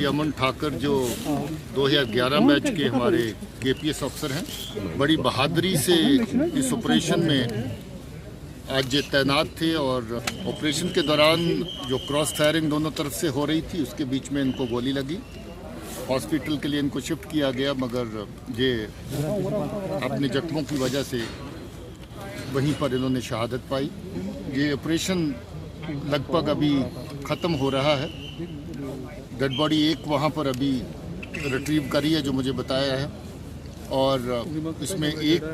श्री अमन ठाकर जो 2011 बैच के हमारे KPS अफसर हैं, बड़ी बहादुरी से इस ऑपरेशन में आज तैनात थे। और ऑपरेशन के दौरान जो क्रॉस फायरिंग दोनों तरफ से हो रही थी, उसके बीच में इनको गोली लगी। हॉस्पिटल के लिए इनको शिफ्ट किया गया, मगर ये अपने जख्मों की वजह से वहीं पर इन्होंने शहादत पाई। ये ऑपरेशन लगभग अभी ख़त्म हो रहा है। डेड बॉडी एक वहाँ पर अभी रिट्रीव करी है जो मुझे बताया है, और इसमें एक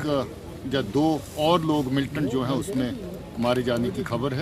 या दो और लोग मिलिटेंट जो हैं उसमें मारे जाने की खबर है।